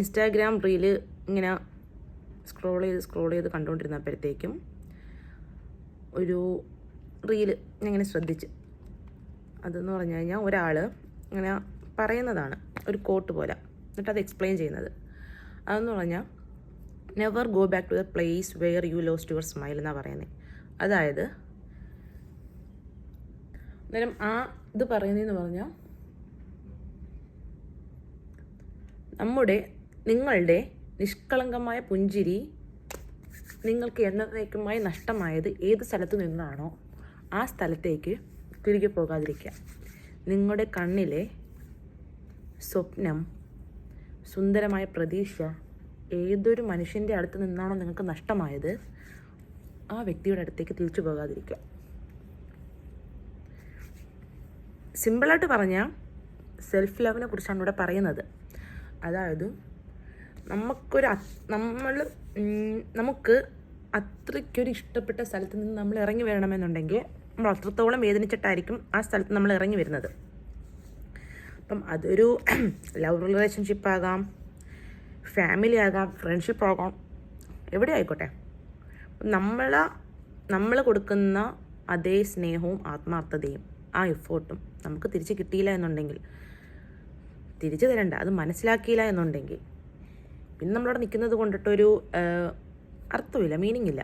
Instagram reel ഇങ്ങനെ scroll ചെയ്ത് കണ്ടുകൊണ്ടിരുന്നപ്പോഴത്തേക്കും ഒരു റീല് ഞാൻ ഇങ്ങനെ ശ്രദ്ധിച്ച്. അതെന്ന് പറഞ്ഞു കഴിഞ്ഞാൽ ഒരാൾ ഇങ്ങനെ പറയുന്നതാണ്, ഒരു കോട്ട് പോലെ, എന്നിട്ട് അത് എക്സ്പ്ലെയിൻ ചെയ്യുന്നത്. അതെന്ന് പറഞ്ഞാൽ never go back to the place where you lost your smile എന്നാണ് പറയുന്നത്. അതായത് അന്നേരം ആ ഇത് പറയുന്നതെന്ന് പറഞ്ഞാൽ നിങ്ങളുടെ നിഷ്കളങ്കമായ പുഞ്ചിരി നിങ്ങൾക്ക് എന്നേക്കുമായി നഷ്ടമായത് ഏത് സ്ഥലത്തു നിന്നാണോ ആ സ്ഥലത്തേക്ക് തിരികെ പോകാതിരിക്കുക. നിങ്ങളുടെ കണ്ണിലെ സ്വപ്നം, സുന്ദരമായ പ്രതീക്ഷ ഏതൊരു മനുഷ്യൻ്റെ അടുത്ത് നിന്നാണോ നിങ്ങൾക്ക് നഷ്ടമായത് ആ വ്യക്തിയുടെ അടുത്തേക്ക് തിരിച്ചു പോകാതിരിക്കുക. സിമ്പിളായിട്ട് പറഞ്ഞാൽ സെൽഫ് ലവിനെ കുറിച്ചാണ് ഇവിടെ പറയുന്നത്. അതായത് നമുക്ക് അത്രയ്ക്കൊരു ഇഷ്ടപ്പെട്ട സ്ഥലത്ത് നിന്ന് നമ്മൾ ഇറങ്ങി വരണമെന്നുണ്ടെങ്കിൽ നമ്മൾ അത്രത്തോളം വേദനിച്ചിട്ടായിരിക്കും ആ സ്ഥലത്ത് നമ്മൾ ഇറങ്ങി വരുന്നത്. അപ്പം അതൊരു ലവ് റിലേഷൻഷിപ്പ് ആകാം, ഫാമിലി ആകാം, ഫ്രണ്ട്ഷിപ്പ് ആകാം, എവിടെ ആയിക്കോട്ടെ. നമ്മൾ കൊടുക്കുന്ന അതേ സ്നേഹവും ആത്മാർത്ഥതയും ആ എഫേർട്ടും നമുക്ക് തിരിച്ച് കിട്ടിയില്ല എന്നുണ്ടെങ്കിൽ, തിരിച്ചു തരണ്ട, അത് മനസ്സിലാക്കിയില്ല എന്നുണ്ടെങ്കിൽ പിന്നെ നമ്മളവിടെ നിൽക്കുന്നത് കൊണ്ടിട്ടൊരു അർത്ഥമില്ല, മീനിങ് ഇല്ല.